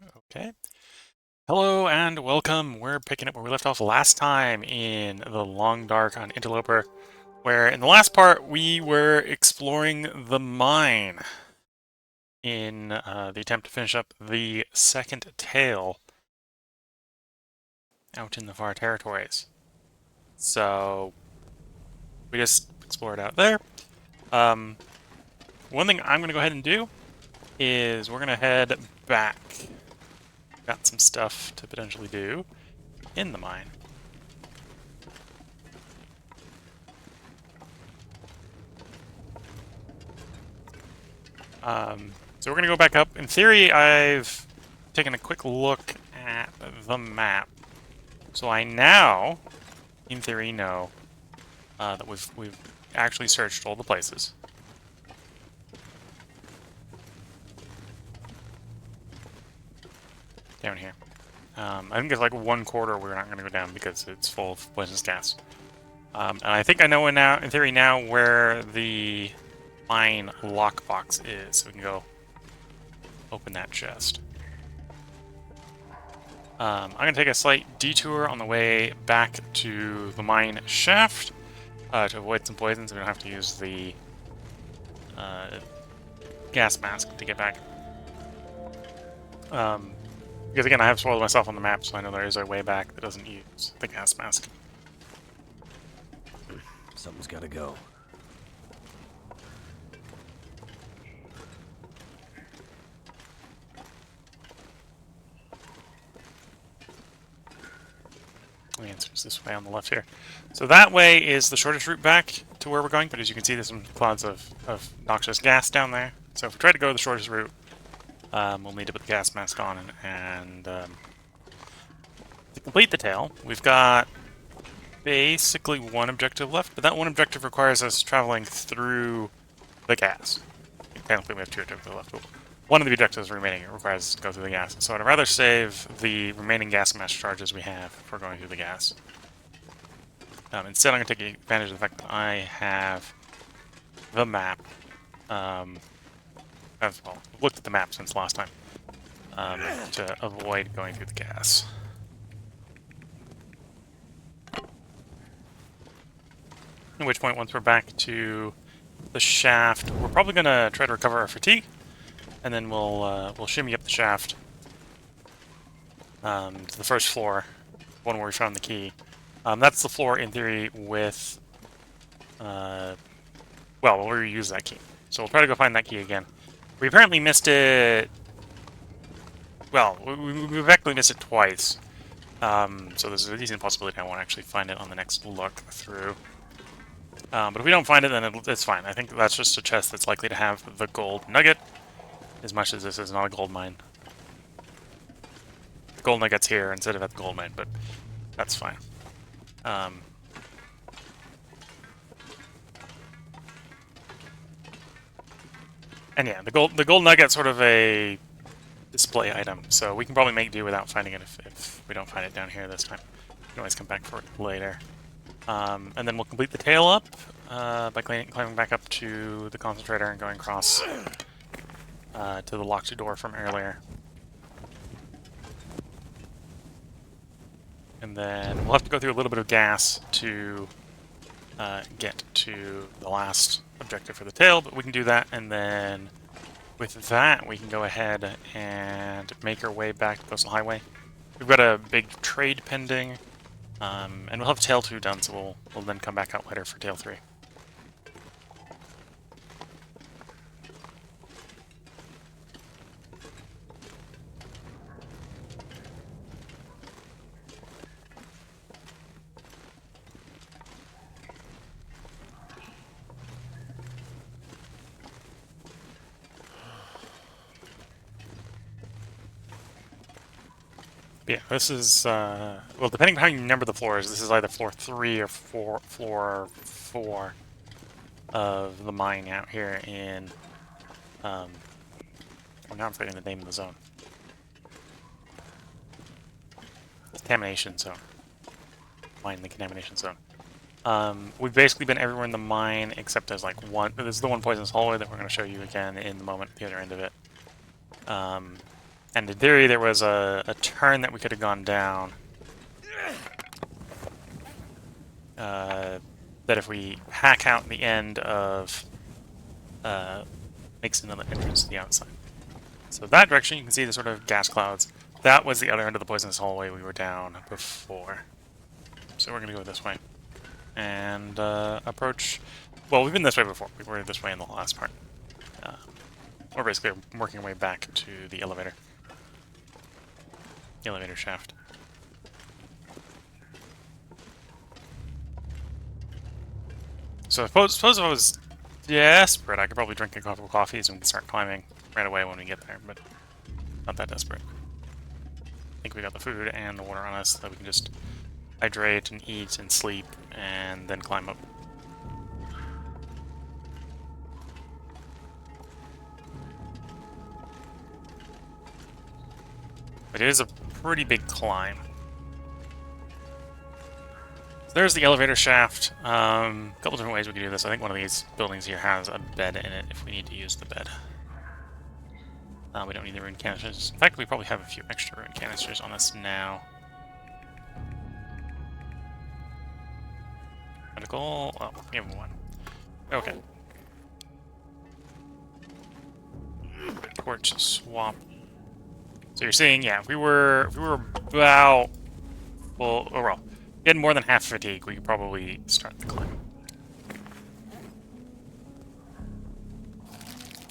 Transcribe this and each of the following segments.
Okay. Hello and welcome. We're picking up where we left off last time in the Long Dark on Interloper, where in the last part we were exploring the mine in the attempt to finish up the second tale out in the far territories. So we just explored out there. Um, One thing I'm going to go ahead and do is we're going to head back. Got some stuff to potentially do in the mine. So we're going to go back up. In theory, I've taken a quick look at the map. So I now, in theory, know that we've actually searched all the places. Down here. I think there's like one corridor we're not going to go down because it's full of poisonous gas. And I think I know in theory now, where the mine lockbox is. So we can go open that chest. I'm going to take a slight detour on the way back to the mine shaft to avoid some poisons. We don't have to use the gas mask to get back. Because again, I have spoiled myself on the map, so I know there is a way back that doesn't use the gas mask. Something's gotta go. The answer is this way on the left here. So that way is the shortest route back to where we're going, but as you can see, there's some clouds of noxious gas down there. So if we try to go the shortest route, we'll need to put the gas mask on, and to complete the tale, we've got basically one objective left, but that one objective requires us traveling through the gas. Technically, we have two objectives left, but one of the objectives remaining requires us to go through the gas. So I'd rather save the remaining gas mask charges we have for going through the gas. Instead, I'm going to take advantage of the fact that I have the map. I've looked at the map since last time to avoid going through the gas. At which point, once we're back to the shaft, we're probably going to try to recover our fatigue, and then we'll shimmy up the shaft to the first floor, one where we found the key. That's the floor, in theory, with... well, we'll reuse that key. So we'll try to go find that key again. We apparently missed it... Well, we've actually missed it twice. So there's a decent possibility I won't actually find it on the next look through. But if we don't find it, then it's fine. I think that's just a chest that's likely to have the gold nugget, as much as this is not a gold mine. The gold nugget's here instead of at the gold mine, but that's fine. And yeah, the gold nugget's sort of a display item, so we can probably make do without finding it if we don't find it down here this time. We can always come back for it later. And then we'll complete the tail up by climbing back up to the concentrator and going across to the locked door from earlier. And then we'll have to go through a little bit of gas to get to the last objective for the tail, but we can do that, and then with that we can go ahead and make our way back to Coastal Highway. We've got a big trade pending, and we'll have Tail 2 done, so we'll then come back out later for Tail 3. Yeah, this is, well, depending on how you number the floors, this is either floor 3 or floor 4 of the mine out here in, well, now I'm forgetting the name of the zone. Contamination zone. Mine in the contamination zone. We've basically been everywhere in the mine except there's like this is the one poisonous hallway that we're going to show you again in the moment at the other end of it. And in theory, there was a turn that we could have gone down. That if we hack out the end of makes another entrance to the outside. So that direction, you can see the sort of gas clouds. That was the other end of the poisonous hallway we were down before. So we're going to go this way. And approach... Well, we've been this way before. We were this way in the last part. We're basically working our way back to the elevator. The elevator shaft. So suppose if I was desperate, I could probably drink a couple of coffees and we can start climbing right away when we get there, but not that desperate. I think we got the food and the water on us so that we can just hydrate and eat and sleep and then climb up. But it is a pretty big climb. So there's the elevator shaft. A couple different ways we can do this. I think one of these buildings here has a bed in it if we need to use the bed. We don't need the rune canisters. In fact, we probably have a few extra rune canisters on us now. Medical. Oh, we have one. Okay. Torch swap. So you're seeing, yeah, if we were about, well, overall, getting more than half fatigue, we could probably start the climb.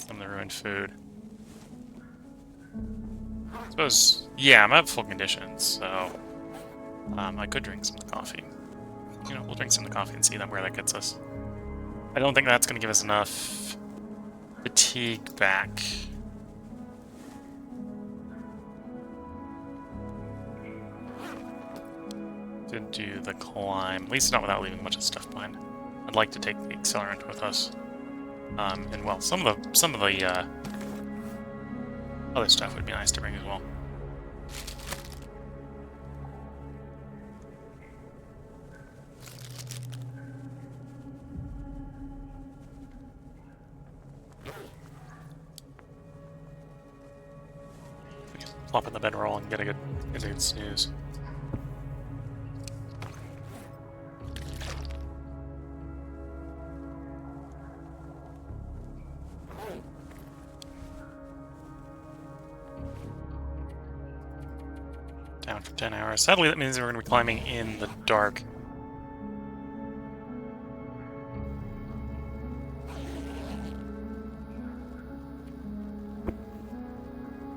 Some of the ruined food. I suppose, yeah, I'm at full conditions, so I could drink some of the coffee. You know, we'll drink some of the coffee and see where that gets us. I don't think that's going to give us enough fatigue back. To do the climb, at least not without leaving a bunch of stuff behind. I'd like to take the accelerant with us, and well, some of the other stuff would be nice to bring as well. Plop in the bedroll and get a good snooze. Down for 10 hours. Sadly, that means we're going to be climbing in the dark.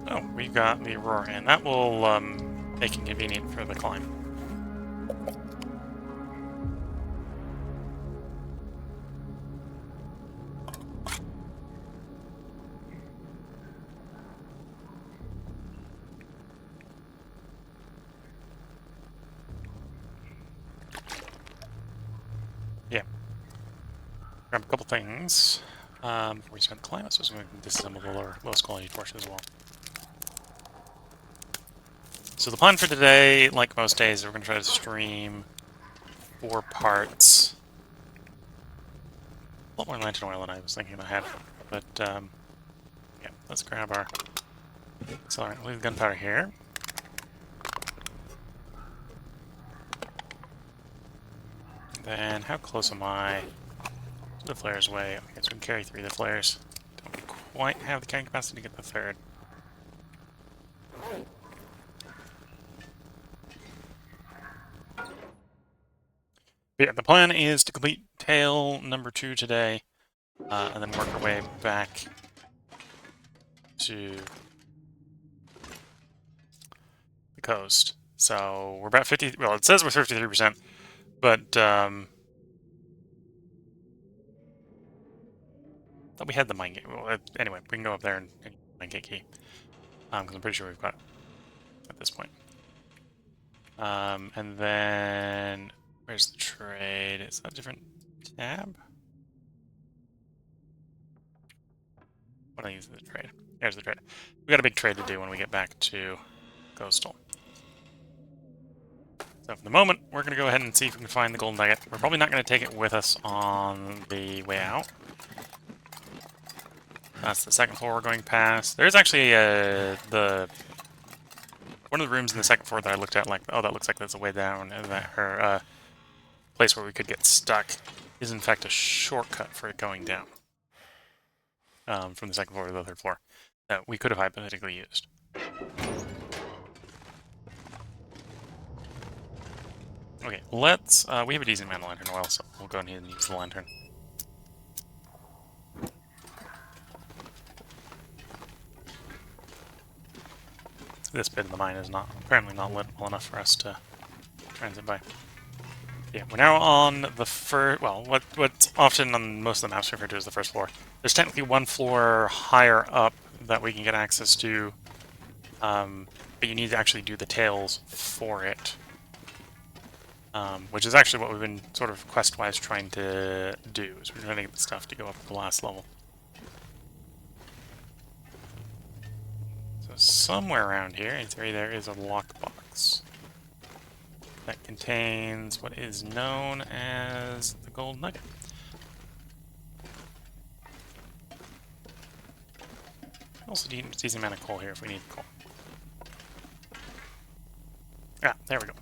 Oh, we got the Aurora, and that will make it convenient for the climb. Yeah. Grab a couple things before we start the climb. So we're going to disassemble the lowest quality torch as well. So the plan for today, like most days, we're going to try to stream 4 parts. A lot more lantern oil than I was thinking I had. But, yeah, let's grab our accelerant. We'll leave the gunpowder here. Then, how close am I to the flares away? Okay, so we can carry 3 of the flares. Don't quite have the carrying capacity to get the 3rd. But yeah, the plan is to complete tail number 2 today, and then work our way back to the coast. So we're about 50. Well, it says we're 53%, but thought we had the mine gate. Well, anyway, we can go up there and mine gate key, because I'm pretty sure we've got it at this point. And then where's the trade? Is that a different tab? What do I use the trade? There's the trade. We got a big trade to do when we get back to Coastal. So for the moment, we're going to go ahead and see if we can find the golden nugget. We're probably not going to take it with us on the way out. That's the second floor we're going past. There's actually the one of the rooms in the second floor that I looked at, like, oh, that looks like there's a way down, and that her place where we could get stuck is in fact a shortcut for it going down from the second floor to the third floor that we could have hypothetically used. Okay, let's. We have a decent amount of lantern oil, so we'll go ahead and use the lantern. This bit of the mine is apparently not lit well enough for us to transit by. Yeah, we're now on the first. Well, what's often on most of the maps referred to as the first floor. There's technically one floor higher up that we can get access to, but you need to actually do the tails for it, which is actually what we've been sort of quest-wise trying to do. Is we're trying to get the stuff to go up to the last level. Somewhere around here, in theory, there is a lockbox that contains what is known as the gold nugget. Also, decent amount of coal here if we need coal. Ah, there we go.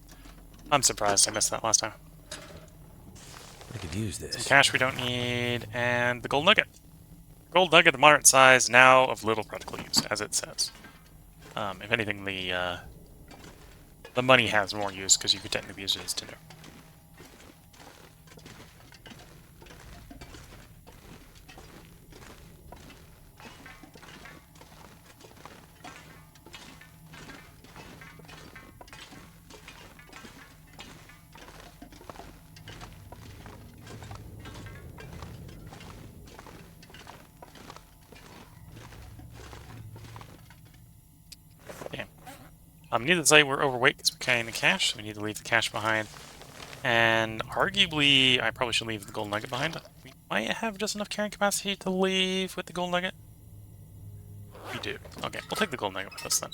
I'm surprised I missed that last time. I could use this. Some cash we don't need, and the gold nugget. Gold nugget of moderate size, now of little practical use, as it says. If anything, the money has more use because you could technically use it as tinder. Needless to say, we're overweight because we're carrying the cash, so we need to leave the cash behind. And arguably, I probably should leave the gold nugget behind. We might have just enough carrying capacity to leave with the gold nugget. We do. Okay, we'll take the gold nugget with us then.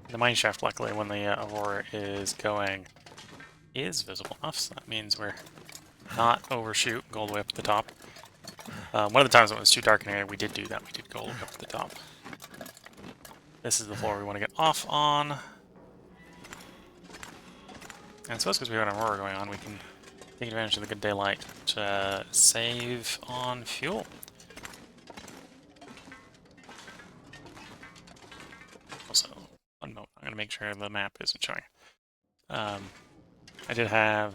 The mine shaft, luckily, when the Aurora is going, is visible enough, so that means we're not overshoot, go all the way up at the top. One of the times when it was too dark in here, we did do that. We did go up to the top. This is the floor we want to get off on. And so it's because we have an Aurora going on, we can take advantage of the good daylight to save on fuel. Also, one moment, I'm going to make sure the map isn't showing. I did have,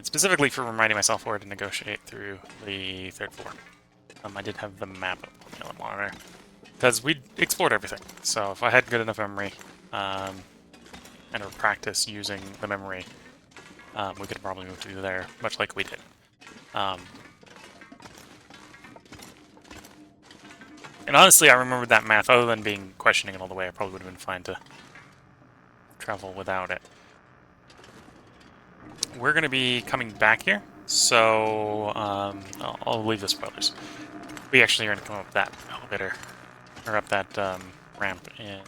specifically for reminding myself where to negotiate through the third floor. I did have the map up on the other monitor, because we explored everything. So if I had good enough memory, and a practice using the memory, we could probably move through there, much like we did. And honestly, I remembered that math. Other than being questioning it all the way, I probably would have been fine to travel without it. We're going to be coming back here, so I'll leave the spoilers. We actually are going to come up that elevator, or up that ramp in,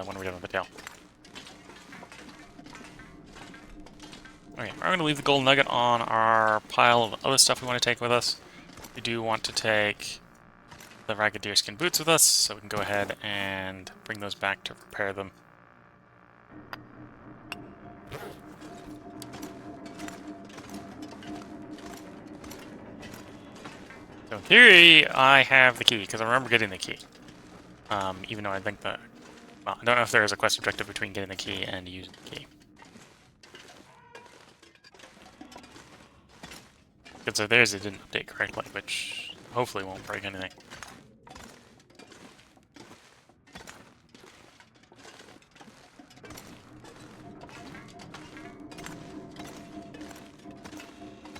when we're done with the tail. Okay, we're going to leave the gold nugget on our pile of other stuff we want to take with us. We do want to take the ragged deerskin boots with us, so we can go ahead and bring those back to repair them. So in theory, I have the key, because I remember getting the key. Even though I think that... Well, I don't know if there is a quest objective between getting the key and using the key. Because if there's, it didn't update correctly, which hopefully won't break anything.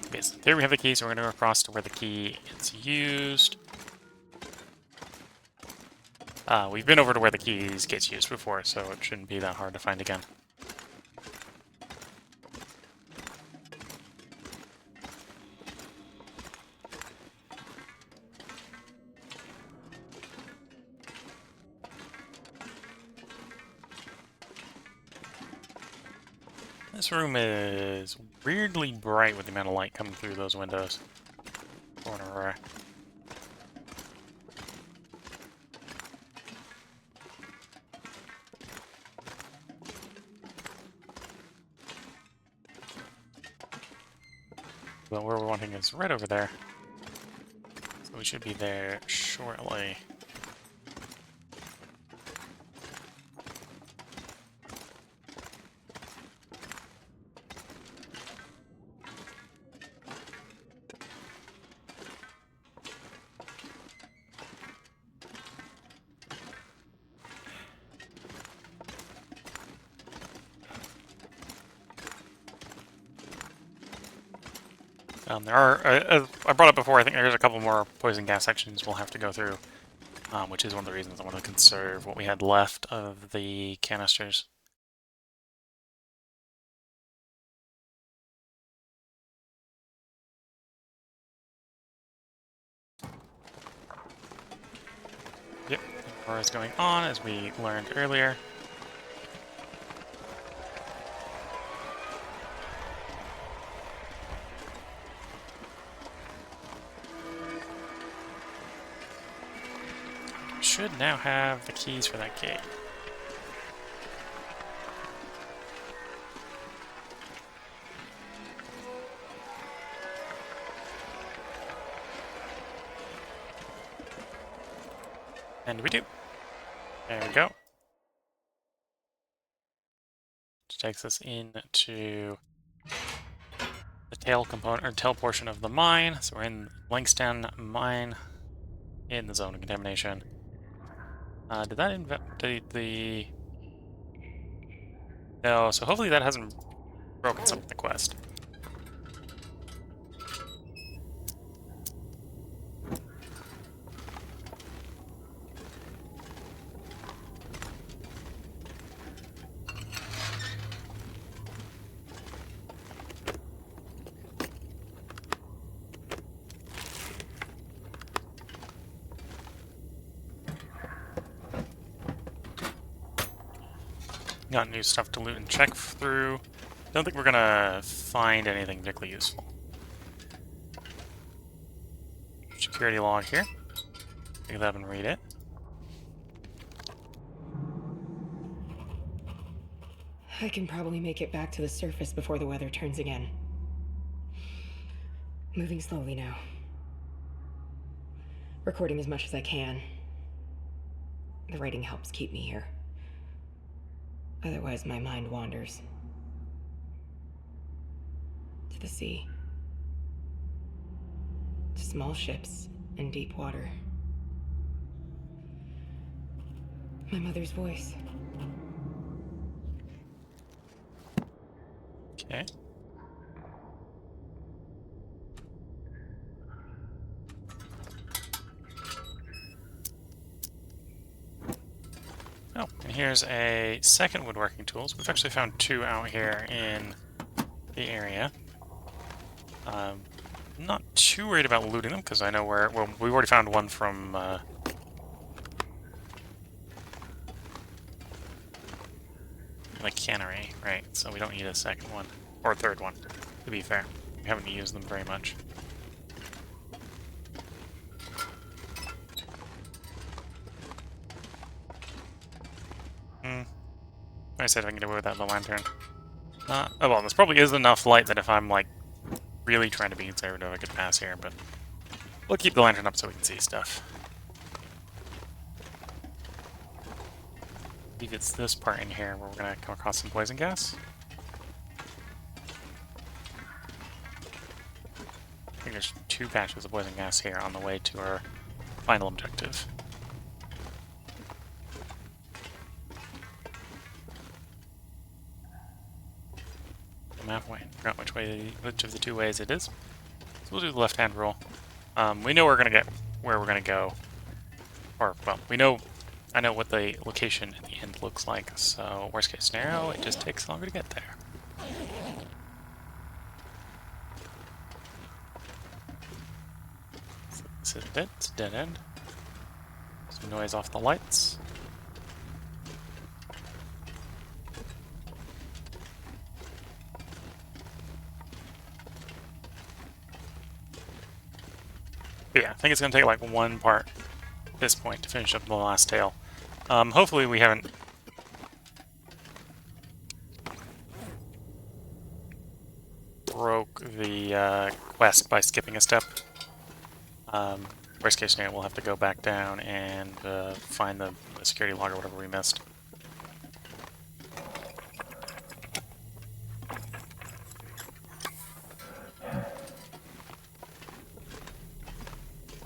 Okay, so there we have the key, so we're going to go across to where the key is used. We've been over to where the keys gets used before, so it shouldn't be that hard to find again. This room is weirdly bright with the amount of light coming through those windows. Corner. Well, where we're wanting is right over there. So we should be there shortly. There are, as I brought up before, I think there's a couple more poison gas sections we'll have to go through, which is one of the reasons I want to conserve what we had left of the canisters. Yep, war is going on, as we learned earlier. Should now have the keys for that gate. And we do. There we go. Which takes us into the tail component, or tail portion of the mine. So we're in Langston mine in the zone of contamination. Did that invalidate the... No, so hopefully that hasn't broken something in the quest. Got new stuff to loot and check through. Don't think we're gonna find anything particularly useful. Security log here. Pick it up and read it. I can probably make it back to the surface before the weather turns again. Moving slowly now. Recording as much as I can. The writing helps keep me here. Otherwise, my mind wanders. To the sea. To small ships and deep water. My mother's voice. Okay. Oh, and here's a second woodworking tools. We've actually found two out here in the area. Not too worried about looting them, because I know where... Well, we've already found one from... the cannery, right? So we don't need a second one. Or a third one, to be fair. We haven't used them very much. I said I can get away without the lantern. Oh well, this probably is enough light that if I'm, like, really trying to be conservative, I could pass here, but we'll keep the lantern up so we can see stuff. I believe it's this part in here where we're going to come across some poison gas. I think there's two patches of poison gas here on the way to our final objective. Map way. Forgot which of the two ways it is. So we'll do the left-hand rule. We know we're gonna get where we're gonna go, or well, I know what the location at the end looks like. So worst case scenario, it just takes longer to get there. So this is it. It's dead end. Some noise off the lights. But yeah, I think it's going to take like one part at this point to finish up the last tail. Hopefully we haven't... broke quest by skipping a step. Worst case scenario, we'll have to go back down and find the security log or whatever we missed.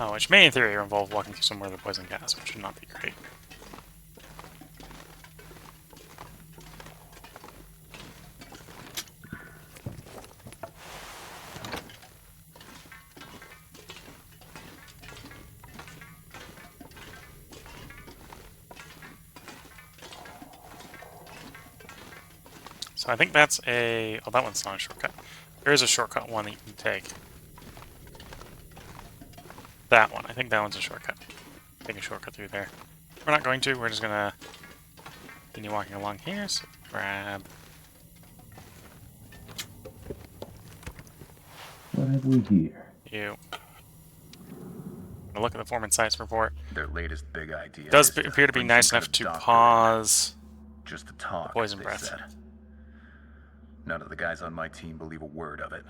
Oh, which may in theory involve walking through somewhere with poison gas, which would not be great. So I think that's a... Oh, that one's not a shortcut. There is a shortcut one that you can take. That one. I think that one's a shortcut. Take a shortcut through there. We're not going to. We're just going to continue walking along here. So grab... What have we here? You. Look at the foreman science report. Their latest big idea It does is appear to be bring nice some enough kind to of doctor pause in. Just to talk, the poison they breath. said. None of the guys on my team believe a word of it.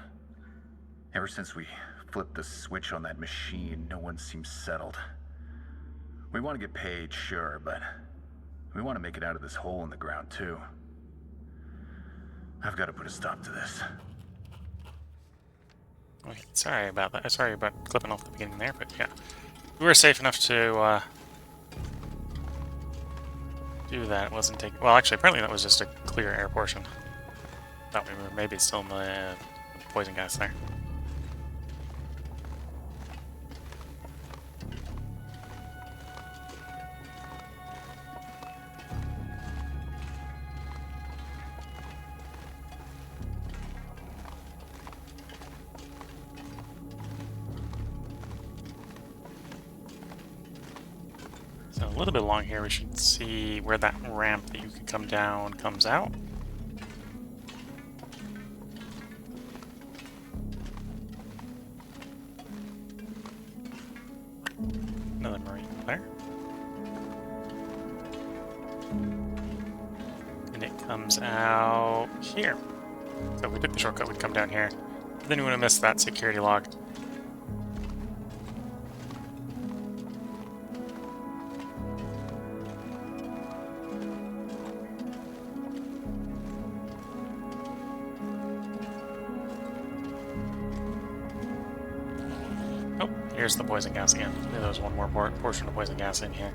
Ever since we flipped the switch on that machine, no one seems settled. We want to get paid, sure, but we want to make it out of this hole in the ground, too. I've got to put a stop to this. Okay, sorry about that. Sorry about clipping off the beginning there, but yeah. We were safe enough to do that. It wasn't taking... Well, actually, apparently that was just a clear air portion. Thought we were maybe still in the poison gas there. So a little bit along here, we should see where that ramp that you can come down comes out. Another marine there. And it comes out here. So if we took the shortcut, we'd come down here. But then we would have missed that security log. Oh, here's the poison gas again. There was one more portion of poison gas in here.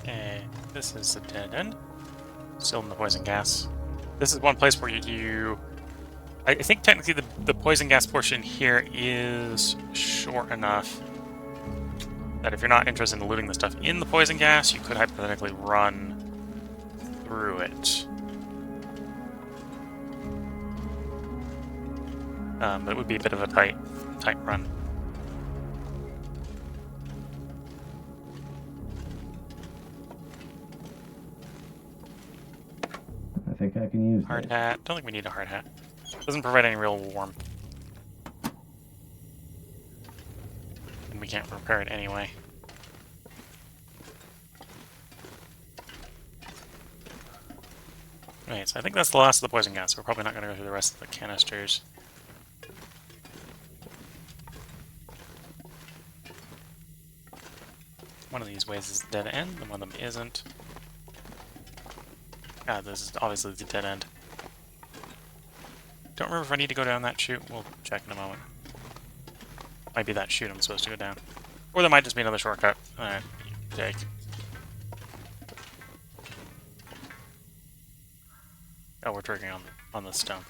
Okay, this is a dead end. Still in the poison gas. This is one place where I think technically the poison gas portion here is short enough that if you're not interested in looting the stuff in the poison gas, you could hypothetically run through it. But it would be a bit of a tight run. I think I can use Hard this. hat. Don't think we need a hard hat. Doesn't provide any real warmth. And we can't repair it anyway. Okay, so I think that's the last of the poison gas. We're probably not going to go through the rest of the canisters. One of these ways is a dead end, and one of them isn't. Ah, this is obviously the dead end. Don't remember if I need to go down that chute. We'll check in a moment. Might be that chute I'm supposed to go down. Or there might just be another shortcut. Alright, take. Oh, we're tricking on the stone.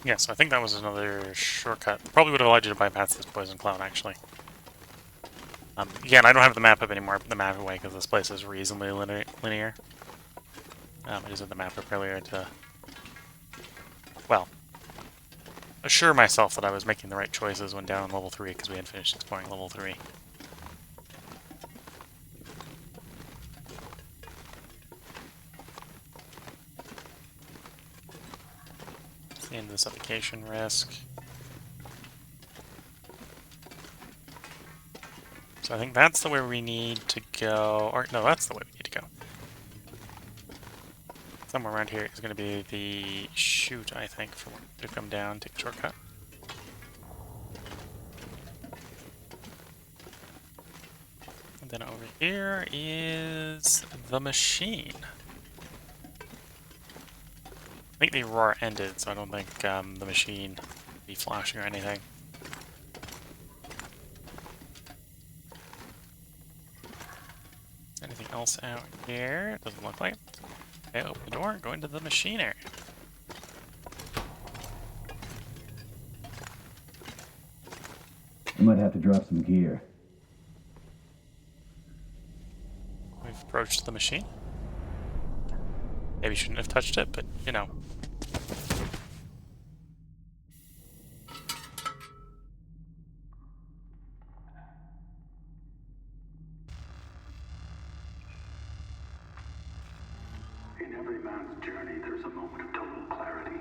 Yeah, so I think that was another shortcut. Probably would have allowed you to bypass this poison cloud, actually. Again, I don't have the map up anymore, the map away, because this place is reasonably linear. I just had the map up earlier to, well, assure myself that I was making the right choices when down on level 3, because we had finished exploring level 3. It's the end of the suffocation risk. So I think that's the way we need to go, or no, that's the way we need to go. Somewhere around here is going to be the chute, I think, for when to come down, take a shortcut. And then over here is the machine. I think the aurora ended, so I don't think the machine will be flashing or anything. Anything else out here? Doesn't look like it. Okay, open the door, go into the machine area. I might have to drop some gear. We've approached the machine. Maybe shouldn't have touched it, but you know. In every man's journey, there's a moment of total clarity.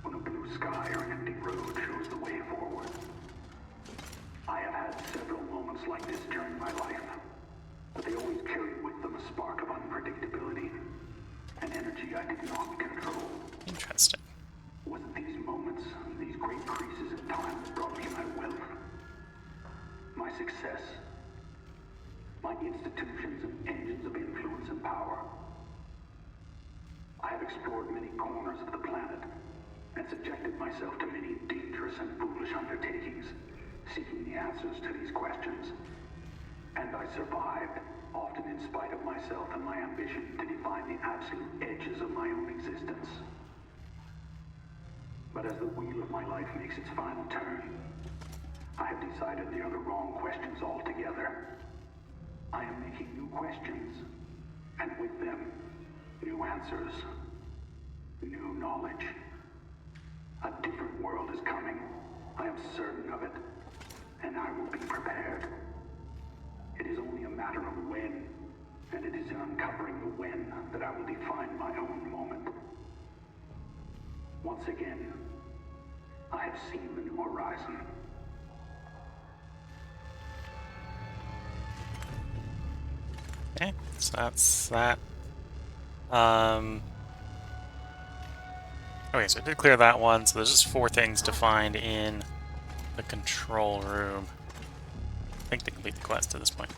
When a blue sky or an empty road shows the way forward. I have had several moments like this during my life, but they always carried with them a spark of unpredictability, an energy I did not control. Interesting. Was it these moments, these great creases in time that brought me my wealth, my success, my institutions and engines of influence and power? I have explored many corners of the planet and subjected myself to many dangerous and foolish undertakings, seeking the answers to these questions. And I survived, often in spite of myself and my ambition to define the absolute edges of my own existence. But as the wheel of my life makes its final turn, I have decided they are the wrong questions altogether. I am making new questions, and with them, new answers, new knowledge. A different world is coming. I am certain of it, and I will be prepared. It is only a matter of when, and it is in uncovering the when that I will define my own moment. Once again, I have seen the new horizon. Okay, so that's that. Okay, so I did clear that one, so there's just 4 things to find in the control room. I think to complete the quest at this point.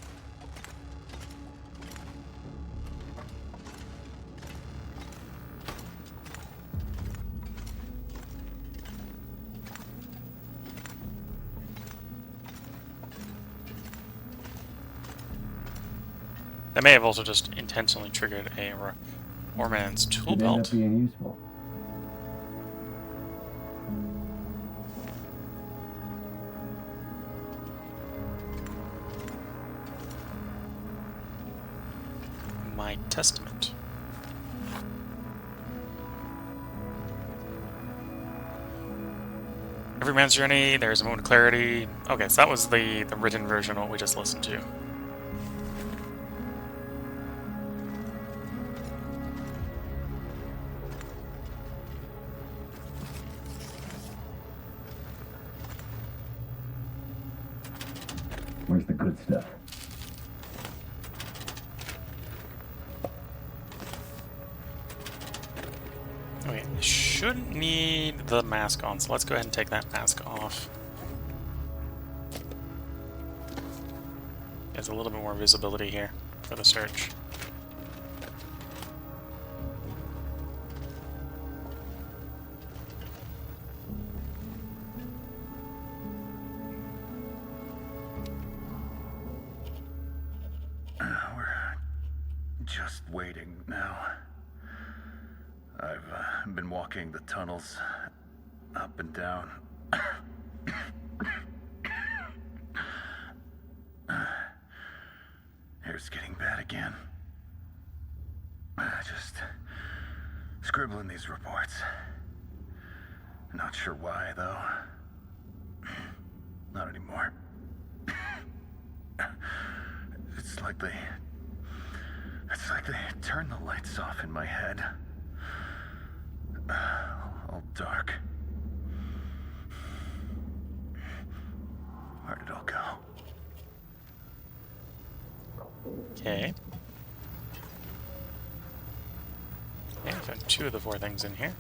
That may have also just intentionally triggered a Orman's tool Could end up belt. being useful. My testament. Every man's journey, there's a moment of clarity. Okay, so that was the written version of what we just listened to. Where's the good stuff? Okay, shouldn't need the mask on, so let's go ahead and take that mask off. There's a little bit more visibility here for the search. We're just waiting now. I've been walking the tunnels up and down. Hair's getting bad again. Just scribbling these reports. Not sure why, though. Not anymore. It's like they turned the lights off in my head. All dark. Where did it all go? Okay. Okay, I found 2 of the 4 things in here.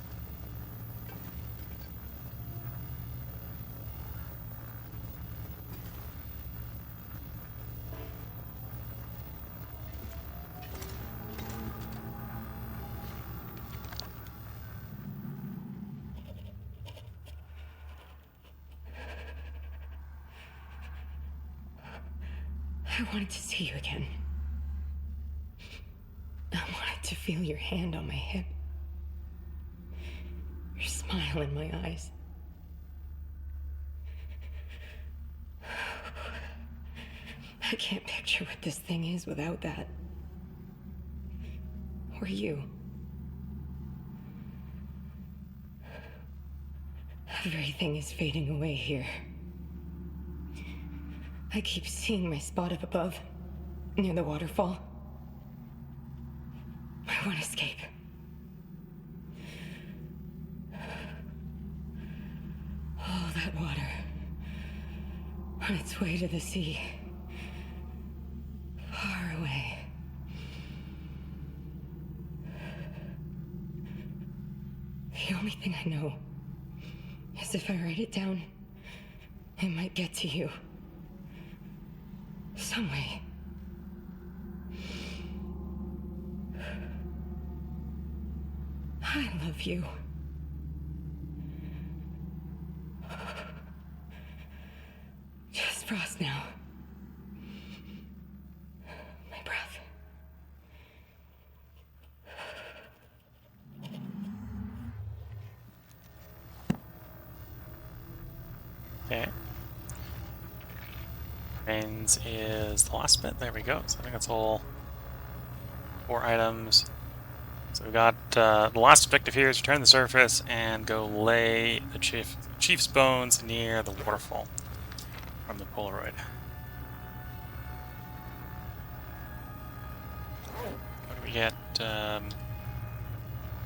I wanted to see you again. I wanted to feel your hand on my hip. Your smile in my eyes. I can't picture what this thing is without that. Or you. Everything is fading away here. I keep seeing my spot up above, near the waterfall. I want to escape. Oh, that water. On its way to the sea. Far away. The only thing I know is if I write it down, it might get to you. Some way. I love you. Just frost now. My breath. Okay. Brains is the last bit. There we go. So I think that's all 4 items. So we got the last objective here is return to the surface and go lay the chief's bones near the waterfall from the Polaroid. What do we get?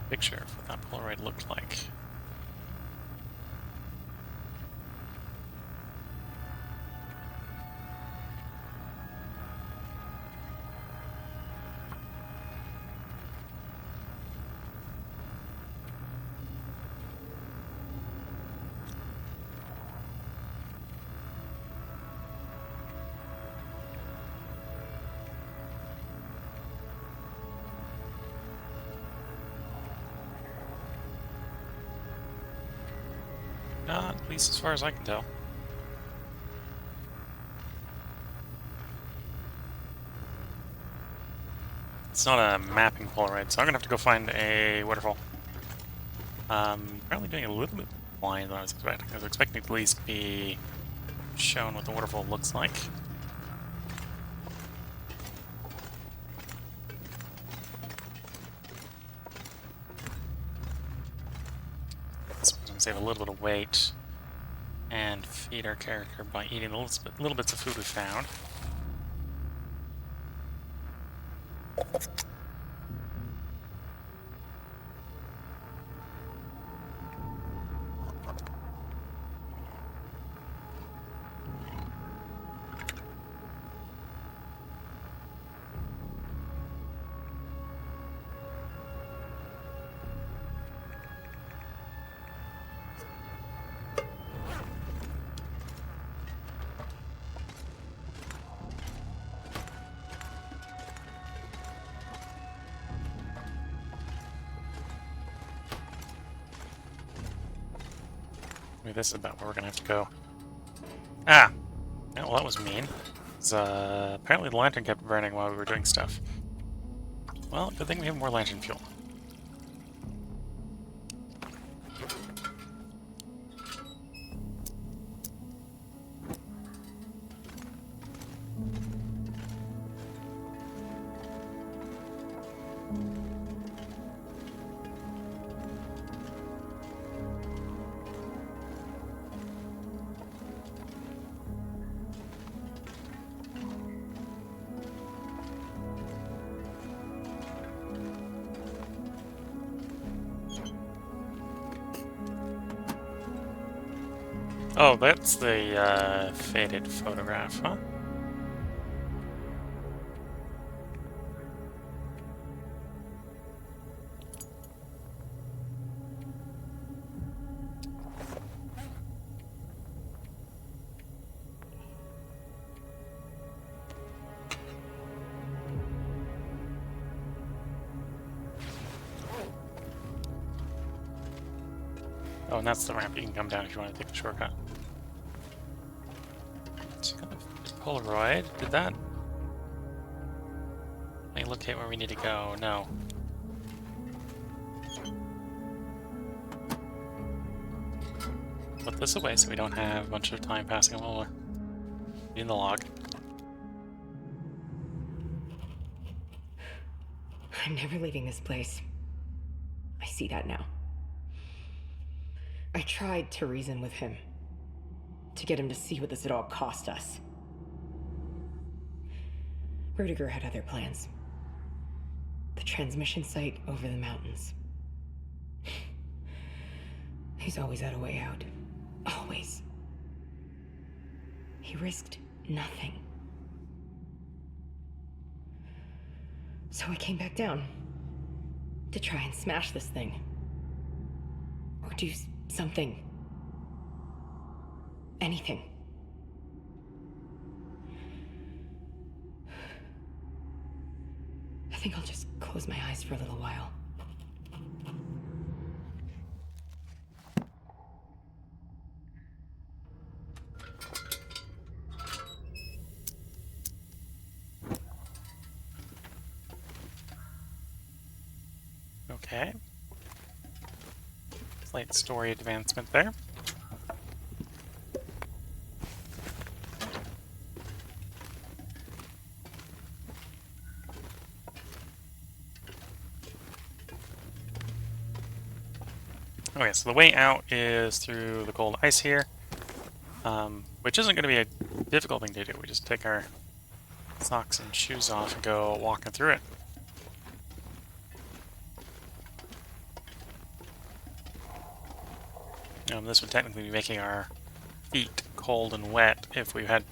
Picture of what that Polaroid looked like. Not at least as far as I can tell. It's not a mapping Polaroid, so I'm gonna have to go find a waterfall. Apparently doing a little bit blind than I was expecting. I was expecting to at least be shown what the waterfall looks like. Save a little bit of weight and feed our character by eating the little bits of food we found. Maybe this is about where we're gonna have to go. Ah! Yeah, well, that was mean. Apparently the lantern kept burning while we were doing stuff. Well, good thing we have more lantern fuel. Oh, that's the faded photograph, huh? Oh, and that's the ramp. You can come down if you want to take the shortcut. It's kind of Polaroid. Did that? Let me locate where we need to go. No. Put this away so we don't have a bunch of time passing while we're in the log. I'm never leaving this place. I see that now. I tried to reason with him, to get him to see what this had all cost us. Rudiger had other plans. The transmission site over the mountains. He's always had a way out. Always. He risked nothing. So I came back down to try and smash this thing. Or do something. Anything. I think I'll just close my eyes for a little while. Okay. Slight story advancement there. Okay, so the way out is through the cold ice here, which isn't going to be a difficult thing to do. We just take our socks and shoes off and go walking through it. This would technically be making our feet cold and wet if we had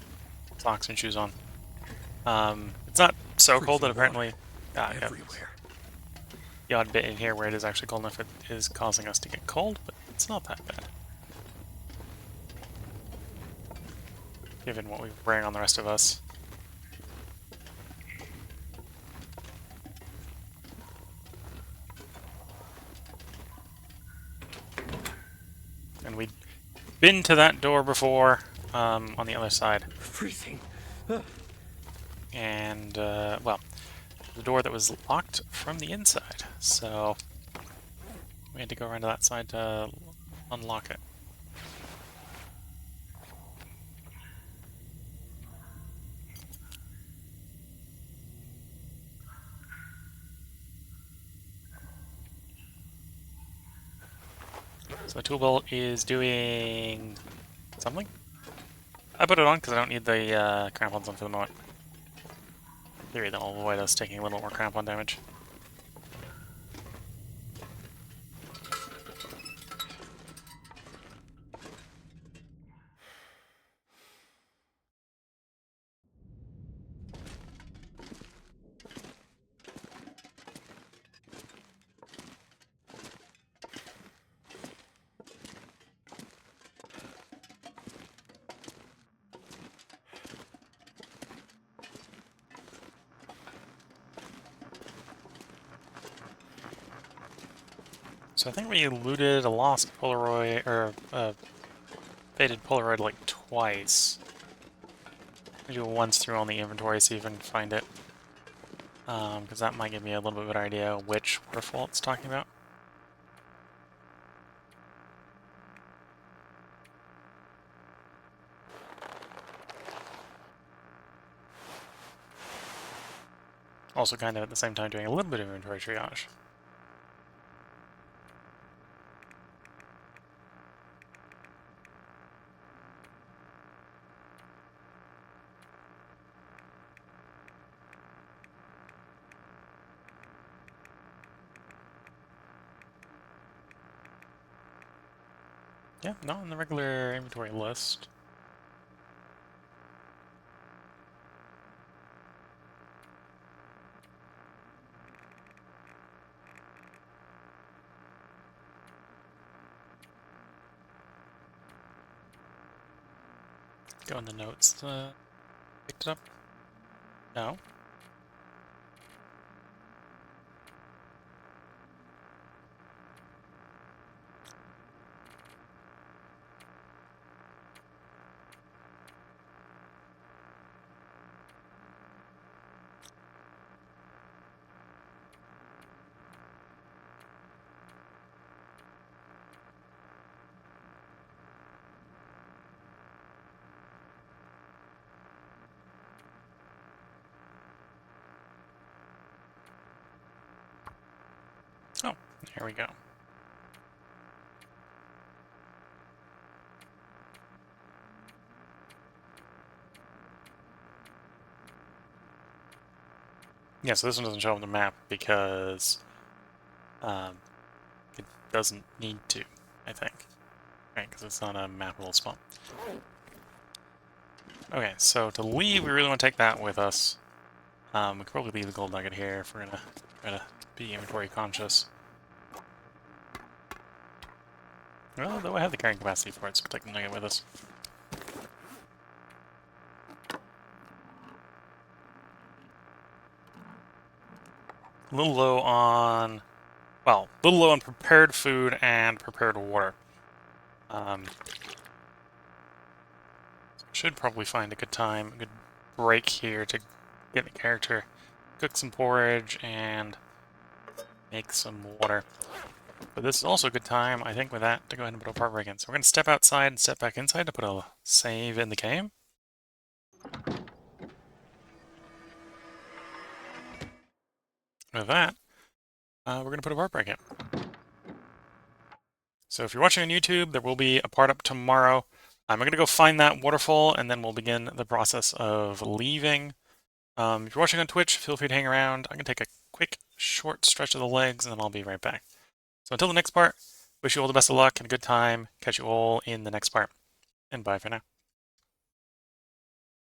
socks and shoes on. It's not so cold that apparently Everywhere. the odd bit in here where it is actually cold enough it is causing us to get cold, but it's not that bad. Given what we're wearing on the rest of us. And we'd been to that door before, on the other side. Freezing. And, well, the door that was locked from the inside, so we had to go around to that side to unlock it. So the tool belt is doing something. I put it on because I don't need the crampons on for the moment. In theory, that'll avoid us taking a little more crampon damage. So I think we looted a lost Polaroid, or faded Polaroid like twice. We do it once through on the inventory, see if I can find it. Because that might give me a little bit better idea which waterfall it's talking about. Also kind of at the same time doing a little bit of inventory triage. Yeah, not on the regular inventory list. Go in the notes. Picked it up? No. Oh, here we go. Yeah, so this one doesn't show up on the map because it doesn't need to, I think. Right, because it's not a mappable spot. Okay, so to leave, we really want to take that with us. We could probably leave the gold nugget here if we're gonna try to be inventory conscious. Well, though I have the carrying capacity for it, so we'll take the nugget with us. A little low on... Well, a little low on prepared food and prepared water. Should probably find a good time, a good break here to get the character, cook some porridge, and make some water. But this is also a good time, I think, with that, to go ahead and put a part break in. So we're going to step outside and step back inside to put a save in the game. With that, we're going to put a part break in. So if you're watching on YouTube, there will be a part up tomorrow. I'm going to go find that waterfall, and then we'll begin the process of leaving. If you're watching on Twitch, feel free to hang around. I'm going to take a quick, short stretch of the legs, and then I'll be right back. So until the next part, wish you all the best of luck and a good time. Catch you all in the next part. And bye for now.